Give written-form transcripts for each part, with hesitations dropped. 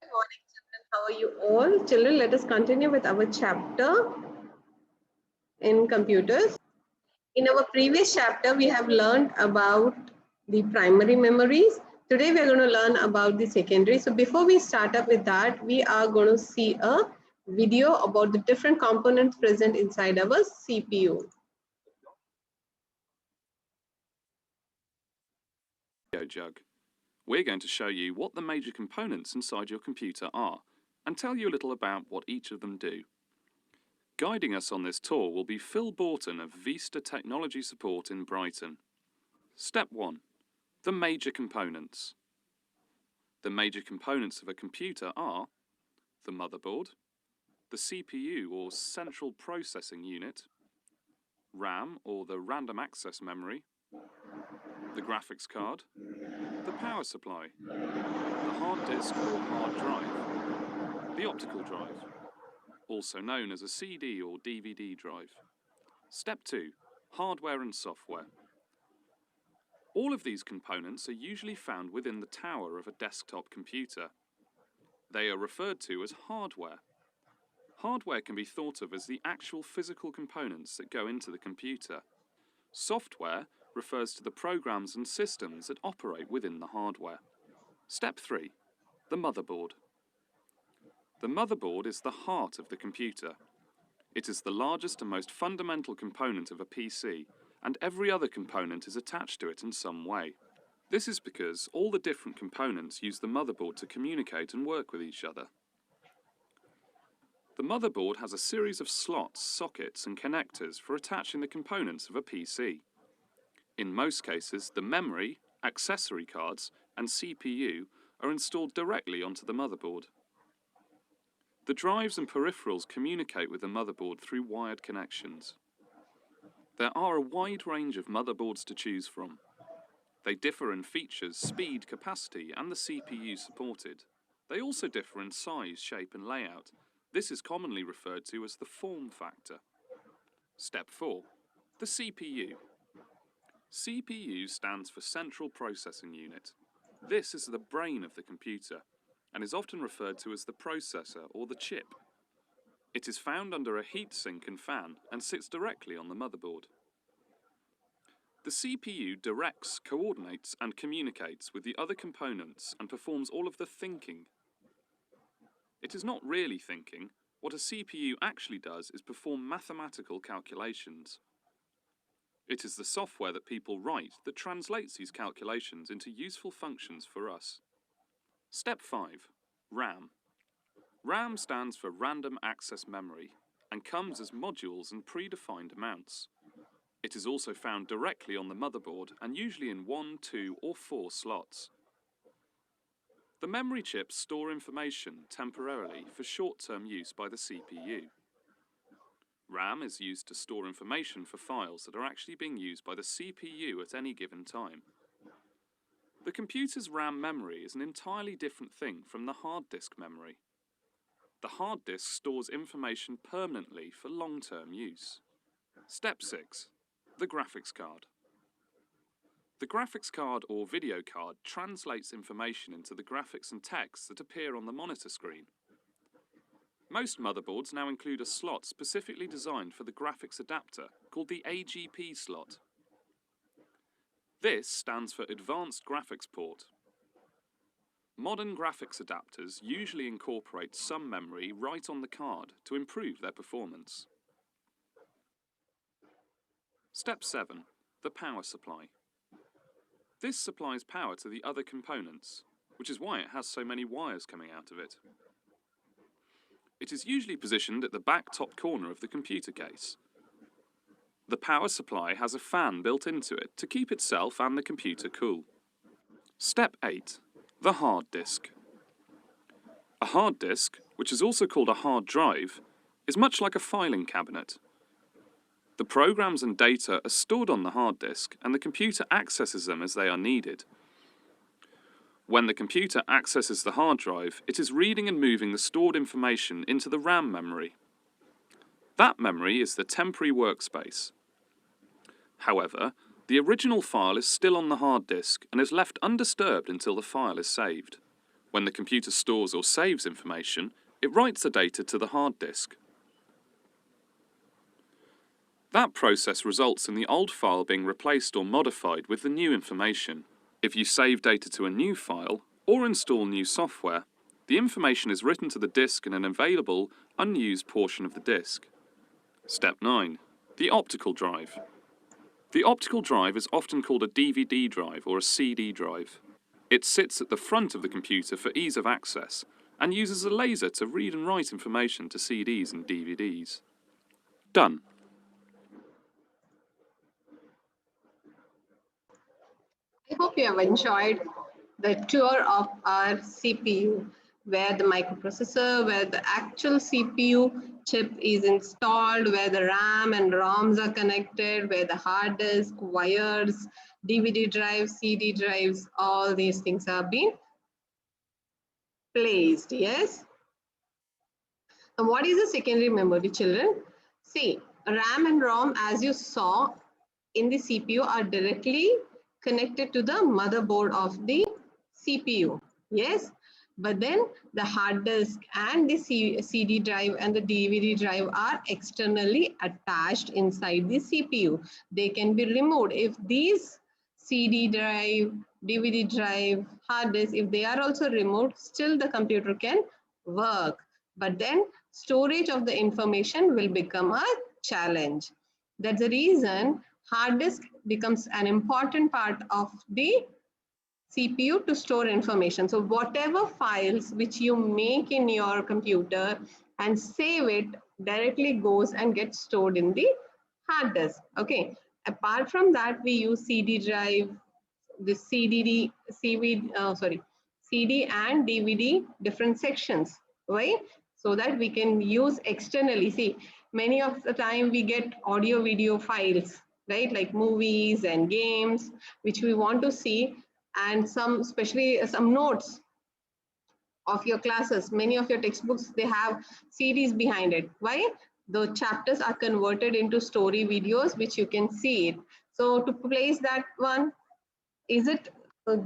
Good morning, children. How are you all? Children, let us continue with our chapter in computers. In our previous chapter, we have learned about the primary memories. Today, we are going to learn about the secondary. So before we start up with that, we are going to see a video about the different components present inside our CPU. Jug. We're going to show you what the major components inside your computer are and tell you a little about what each of them do. Guiding us on this tour will be Phil Borton of Vista Technology Support in Brighton. Step 1. The major components. The major components of a computer are the motherboard, the CPU or Central Processing Unit, RAM or the Random Access Memory, the graphics card, the power supply, the hard disk or hard drive, the optical drive, also known as a CD or DVD drive. Step 2. Hardware and software. All of these components are usually found within the tower of a desktop computer. They are referred to as hardware. Hardware can be thought of as the actual physical components that go into the computer. Software refers to the programs and systems that operate within the hardware. Step 3. The motherboard. The motherboard is the heart of the computer. It is the largest and most fundamental component of a PC, and every other component is attached to it in some way. This is because all the different components use the motherboard to communicate and work with each other. The motherboard has a series of slots, sockets and connectors for attaching the components of a PC. In most cases, the memory, accessory cards and CPU are installed directly onto the motherboard. The drives and peripherals communicate with the motherboard through wired connections. There are a wide range of motherboards to choose from. They differ in features, speed, capacity and the CPU supported. They also differ in size, shape and layout. This is commonly referred to as the form factor. Step 4. The CPU. CPU stands for Central Processing Unit. This is the brain of the computer and is often referred to as the processor or the chip. It is found under a heatsink and fan and sits directly on the motherboard. The CPU directs, coordinates and communicates with the other components and performs all of the thinking. It is not really thinking. What a CPU actually does is perform mathematical calculations. It is the software that people write that translates these calculations into useful functions for us. Step 5. RAM. RAM stands for Random Access Memory and comes as modules and predefined amounts. It is also found directly on the motherboard and usually in 1, 2 or 4 slots. The memory chips store information temporarily for short-term use by the CPU. RAM is used to store information for files that are actually being used by the CPU at any given time. The computer's RAM memory is an entirely different thing from the hard disk memory. The hard disk stores information permanently for long-term use. Step 6. The graphics card. The graphics card or video card translates information into the graphics and text that appear on the monitor screen. Most motherboards now include a slot specifically designed for the graphics adapter called the AGP slot. This stands for Advanced Graphics Port. Modern graphics adapters usually incorporate some memory right on the card to improve their performance. Step 7. The power supply. This supplies power to the other components, which is why it has so many wires coming out of it. It is usually positioned at the back top corner of the computer case. The power supply has a fan built into it to keep itself and the computer cool. Step 8. The hard disk. A hard disk, which is also called a hard drive, is much like a filing cabinet. The programs and data are stored on the hard disk and the computer accesses them as they are needed. When the computer accesses the hard drive, it is reading and moving the stored information into the RAM memory. That memory is the temporary workspace. However, the original file is still on the hard disk and is left undisturbed until the file is saved. When the computer stores or saves information, it writes the data to the hard disk. That process results in the old file being replaced or modified with the new information. If you save data to a new file or install new software, the information is written to the disk in an available, unused portion of the disk. Step 9. The optical drive. The optical drive is often called a DVD drive or a CD drive. It sits at the front of the computer for ease of access and uses a laser to read and write information to CDs and DVDs. Done. I hope you have enjoyed the tour of our CPU, where the microprocessor, where the actual CPU chip is installed, where the RAM and ROMs are connected, where the hard disk, wires, DVD drives, CD drives, all these things are being placed, yes? And what is the secondary memory, children? See, RAM and ROM, as you saw in the CPU, are directly connected to the motherboard of the CPU, yes? But then the hard disk and the CD drive and the DVD drive are externally attached inside the CPU. They can be removed. If these CD drive, DVD drive, hard disk, if they are also removed, still the computer can work. But then storage of the information will become a challenge. That's the reason hard disk becomes an important part of the CPU to store information. So whatever files which you make in your computer and save it directly goes and gets stored in the hard disk. Okay. Apart from that, we use CD drive, the CD and DVD different sections. Right? So that we can use externally. See, many of the time we get audio video files, right? Like movies and games, which we want to see, and some, especially some notes of your classes. Many of your textbooks, they have CDs behind it. Why? The chapters are converted into story videos, which you can see it. So to place that one, is it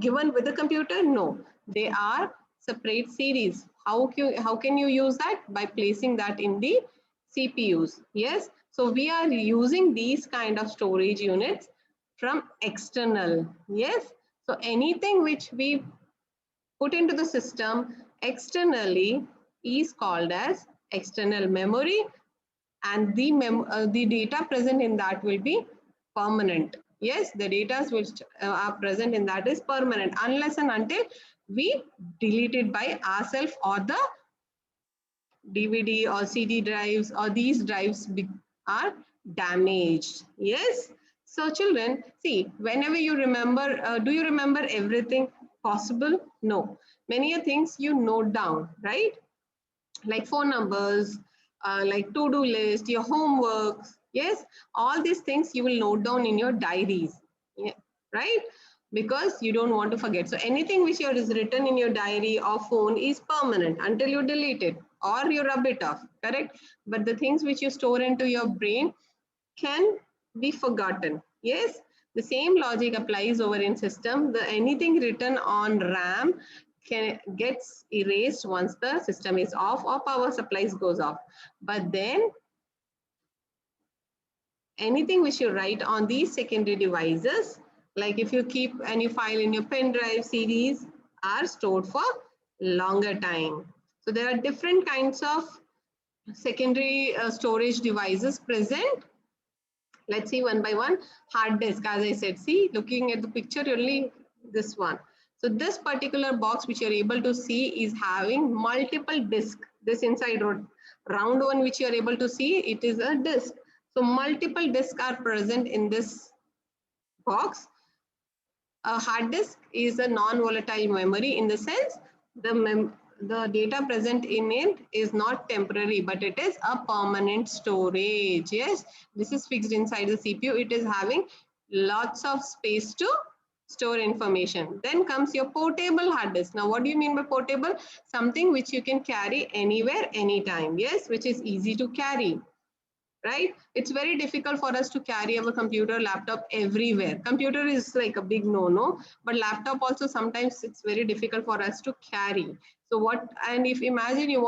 given with the computer? No, they are separate series. How can you use that? By placing that in the CPUs. Yes, so we are using these kind of storage units from external. Yes, so anything which we put into the system externally is called as external memory, and the data present in that will be permanent. Yes, the data which are present in that is permanent unless and until we delete it by ourselves, or the DVD or CD drives or these drives are damaged. Yes. So children, see, whenever you remember, do you remember everything possible? No. Many things you note down, right? Like phone numbers, like to-do list, your homework. Yes, all these things you will note down in your diaries, yeah, right? Because you don't want to forget. So anything which is written in your diary or phone is permanent until you delete it or you rub it off, correct? But the things which you store into your brain can be forgotten. Yes, the same logic applies over in system. Anything written on RAM gets erased once the system is off or power supplies goes off. But then anything which you write on these secondary devices, like if you keep any file in your pen drive, CDs are stored for longer time. So there are different kinds of secondary storage devices present. Let's see one by one. Hard disk, as I said, see, looking at the picture, only this one. So this particular box which you're able to see is having multiple disks. This inside round one which you're able to see, it is a disk. So multiple disks are present in this box. A hard disk is a non-volatile memory in the sense the data present in it is not temporary, but it is a permanent storage. Yes, this is fixed inside the CPU. It is having lots of space to store information. Then comes your portable hard disk. Now, what do you mean by portable? Something which you can carry anywhere, anytime. Yes, which is easy to carry. right? It's very difficult for us to carry our computer, laptop everywhere. Computer is like a big no-no, but laptop also sometimes it's very difficult for us to carry. So what, and if imagine you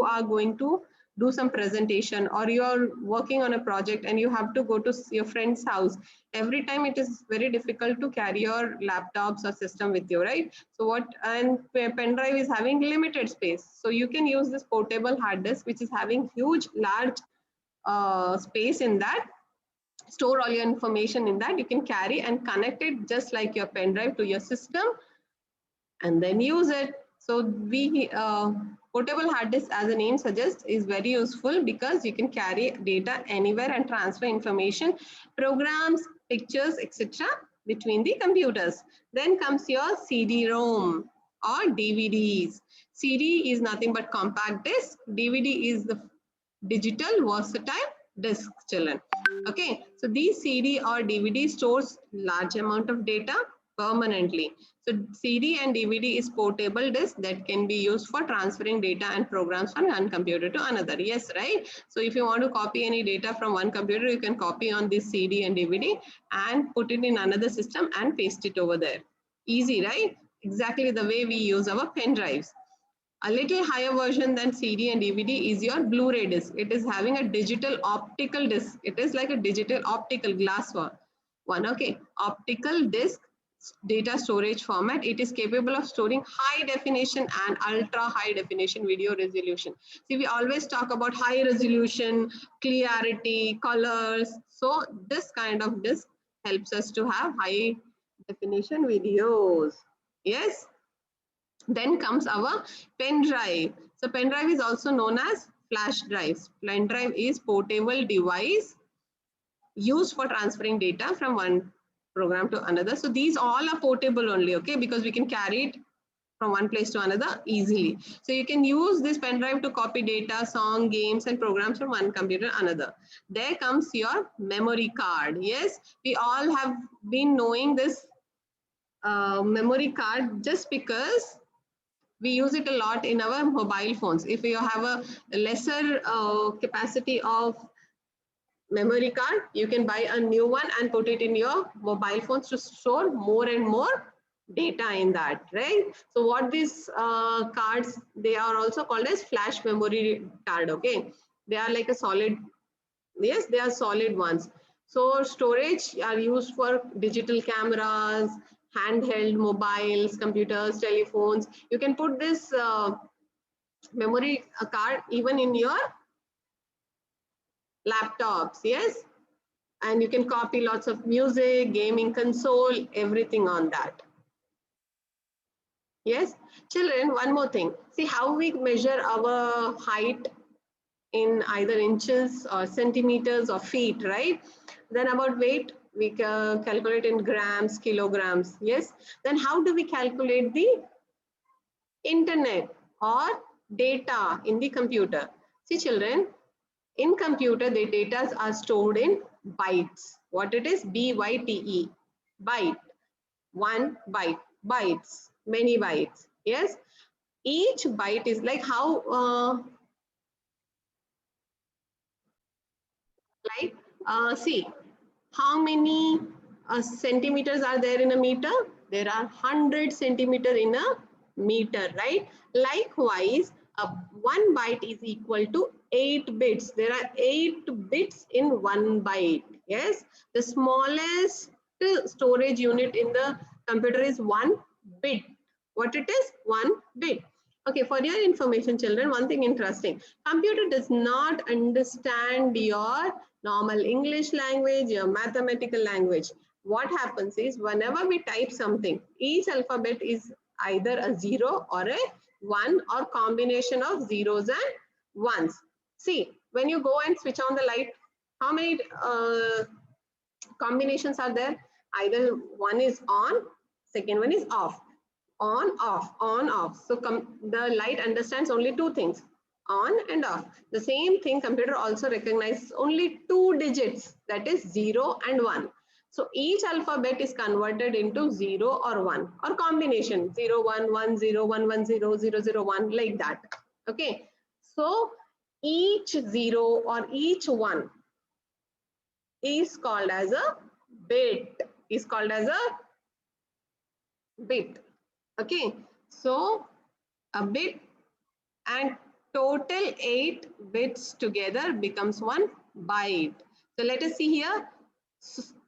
are going to do some presentation or you're working on a project and you have to go to your friend's house, every time it is very difficult to carry your laptops or system with you, right? So what, and pen drive is having limited space, so you can use this portable hard disk which is having huge large space in that, store all your information in that. You can carry and connect it just like your pen drive to your system and then use it. So we portable hard disk, as the name suggests, is very useful because you can carry data anywhere and transfer information, programs, pictures, etc. between the computers. Then comes your CD-ROM or DVDs. CD is nothing but compact disk. DVD is the digital versatile disk, children. Okay, so these CD or DVD stores large amount of data permanently. So CD and DVD is portable disk that can be used for transferring data and programs from one computer to another. Yes, right? So if you want to copy any data from one computer, you can copy on this CD and DVD and put it in another system and paste it over there. Easy, right? Exactly the way we use our pen drives. A little higher version than CD and DVD is your Blu-ray disc. It is having a digital optical disc. It is like a digital optical glass one. Okay, optical disc data storage format. It is capable of storing high definition and ultra high definition video resolution. See, we always talk about high resolution, clarity, colors. So this kind of disc helps us to have high definition videos. Yes. Then comes our pen drive. So pen drive is also known as flash drives. Pen drive is portable device used for transferring data from one program to another. So these all are portable only, okay, because we can carry it from one place to another easily. So you can use this pen drive to copy data, song, games, and programs from one computer to another. There comes your memory card. Yes, we all have been knowing this memory card just because we use it a lot in our mobile phones. If you have a lesser capacity of memory card, you can buy a new one and put it in your mobile phones to store more and more data in that, right? So what these cards, they are also called as flash memory card, okay? They are like a solid, yes, they are solid ones. So storage are used for digital cameras, handheld mobiles, computers, telephones. You can put this memory card even in your laptops, yes, and you can copy lots of music, gaming console, everything on that. Yes, children, one more thing. See how we measure our height in either inches or centimeters or feet, right? Then about weight, we calculate in grams, kilograms, yes. Then how do we calculate the internet or data in the computer? See children, in computer, the data are stored in bytes. What it is? B-Y-T-E, byte, 1 byte, bytes, many bytes, yes. Each byte is like how, see, how many centimeters are there in a meter? There are 100 centimeter in a meter, right? Likewise, 1 byte is equal to 8 bits. There are 8 bits in 1 byte. Yes, the smallest storage unit in the computer is 1 bit. What it is? 1 bit. Okay, for your information, children, one thing interesting. Computer does not understand your normal English language, your mathematical language. What happens is whenever we type something, each alphabet is either a 0 or a 1 or combination of zeros and ones. See, when you go and switch on the light, how many combinations are there? Either one is on, second one is off. On, off, on, off. So the light understands only two things, on and off. The same thing computer also recognizes only 2 digits, that is 0 and 1. So each alphabet is converted into 0 or 1 or combination 0, 1, 1, 0, 1, 1, 0, 0, 0, 1 like that. Okay. So each zero or each one is called as a bit, okay. So a bit and total 8 bits together becomes one byte. So let us see here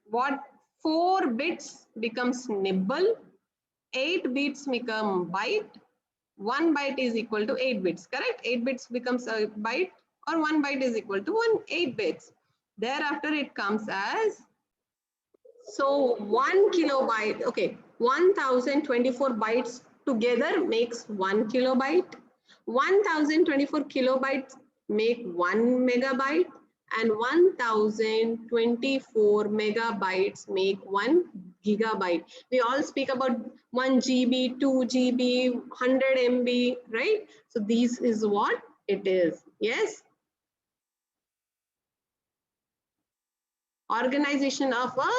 what 4 bits becomes nibble, 8 bits become byte, 1 byte is equal to 8 bits, correct? 8 bits becomes a byte, or 1 byte is equal to 8 bits. Thereafter it comes as, so 1 kilobyte, okay, 1024 bytes together makes 1 kilobyte. 1024 kilobytes make 1 megabyte, and 1024 megabytes make 1 gigabyte. We all speak about 1 GB, 2 GB, 100 MB, right? So this is what it is. Yes. Organization of a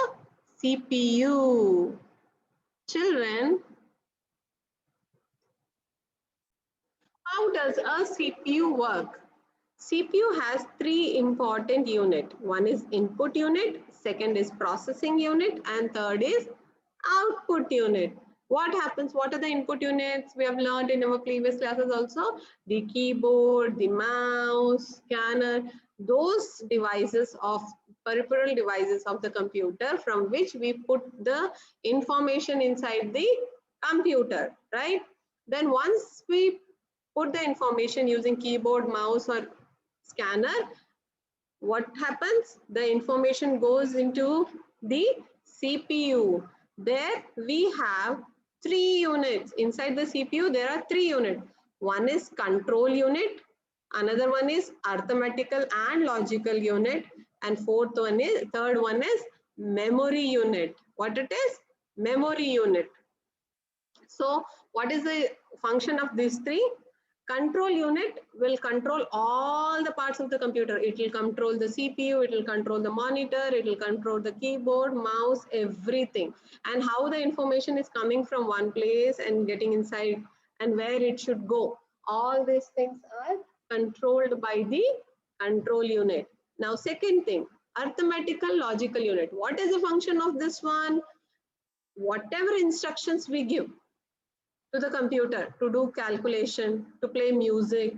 CPU. Children, how does a CPU work? CPU has 3 important units. One is input unit, second is processing unit, and third is output unit. What happens? What are the input units? We have learned in our previous classes also. The keyboard, the mouse, scanner, those devices of peripheral devices of the computer from which we put the information inside the computer, right? Then once we put the information using keyboard, mouse, or scanner, what happens? The information goes into the CPU. There we have 3 units. Inside the CPU, there are 3 units. One is control unit, another one is arithmetical and logical unit, and third one is memory unit. What it is? Memory unit. So what is the function of these 3? Control unit will control all the parts of the computer. It will control the CPU, it will control the monitor, it will control the keyboard, mouse, everything. And how the information is coming from one place and getting inside and where it should go. All these things are controlled by the control unit. Now, second thing, arithmetical logical unit. What is the function of this one? Whatever instructions we give to the computer to do calculation, to play music,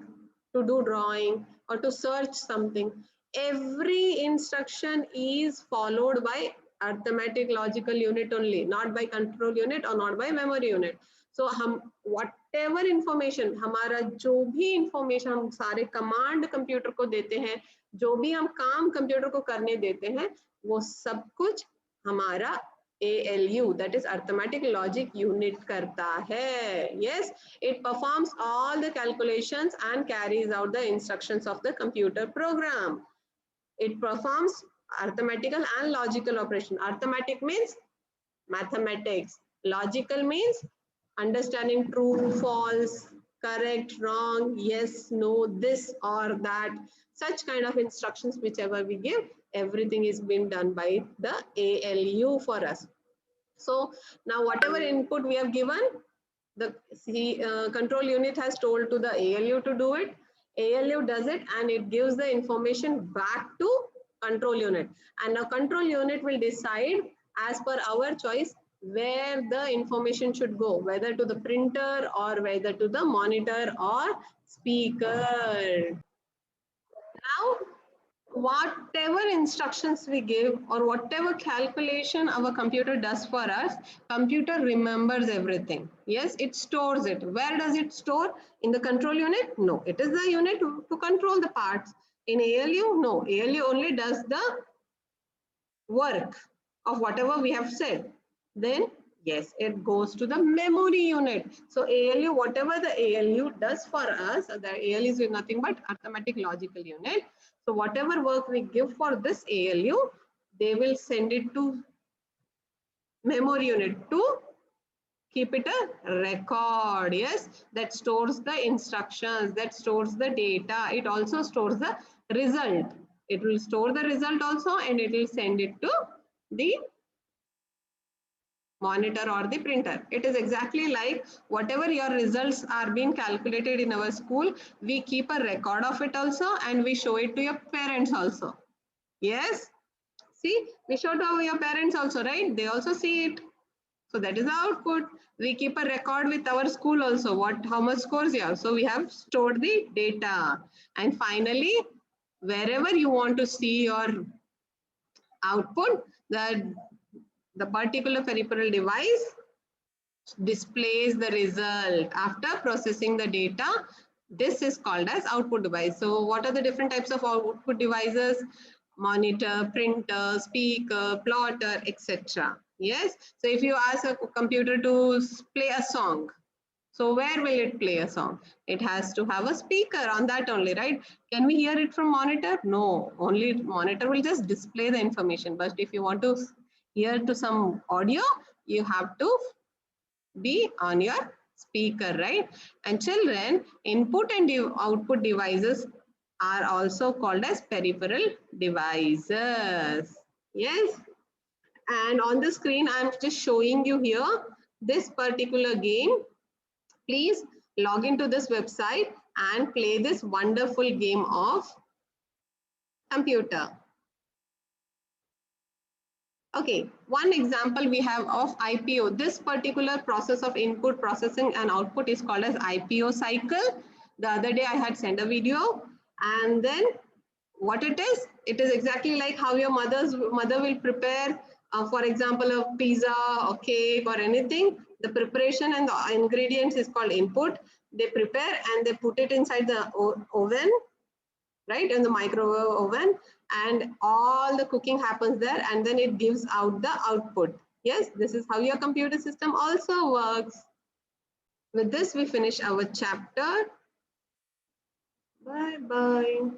to do drawing, or to search something, every instruction is followed by arithmetic logical unit only, not by control unit or not by memory unit. So हम whatever information, हमारा जो भी information हम सारे command computer को देते हैं, जो भी हम काम computer को करने देते हैं, वो सब कुछ हमारा ALU, that is arithmetic logic unit करता है. Yes, it performs all the calculations and carries out the instructions of the computer program. It performs arithmetical and logical operation. Arithmetic means mathematics. Logical means understanding true, false, correct, wrong, yes, no, this or that. Such kind of instructions whichever we give, everything is being done by the ALU for us. So now whatever input we have given, the control unit has told to the ALU to do it. ALU does it and it gives the information back to control unit. And now control unit will decide as per our choice where the information should go, whether to the printer or whether to the monitor or speaker. Now, whatever instructions we give or whatever calculation our computer does for us, computer remembers everything. Yes, it stores it. Where does it store? In the control unit? No, it is the unit to control the parts. In ALU? No, ALU only does the work of whatever we have said. Then yes, it goes to the memory unit. So ALU, whatever the ALU does for us, the ALU is nothing but arithmetic logical unit. So whatever work we give for this ALU, they will send it to memory unit to keep it a record. Yes, that stores the instructions, that stores the data. It also stores the result. It will store the result also and it will send it to the monitor or the printer. It is exactly like whatever your results are being calculated in our school, we keep a record of it also and we show it to your parents also. Yes, see, we show to your parents also, right? They also see it. So that is the output. We keep a record with our school also, how much scores you have. So we have stored the data. And finally, wherever you want to see your output, the particular peripheral device displays the result after processing the data. This is called as output device. So what are the different types of output devices? Monitor, printer, speaker, plotter, etc. Yes. So if you ask a computer to play a song, so where will it play a song? It has to have a speaker on that only, right? Can we hear it from monitor? No, only monitor will just display the information. But if you want to hear to some audio, you have to be on your speaker, right? And children, input and output devices are also called as peripheral devices. Yes. And on the screen, I'm just showing you here this particular game. Please log into this website and play this wonderful game of computer. Okay, one example we have of IPO. This particular process of input, processing and output is called as IPO cycle. The other day I had sent a video, and then what it is exactly like how your mother will prepare, for example, a pizza or cake or anything. The preparation and the ingredients is called input. They prepare and they put it inside the oven, right, in the microwave oven, and all the cooking happens there, and then it gives out the output. Yes, this is how your computer system also works. With this, we finish our chapter. Bye bye.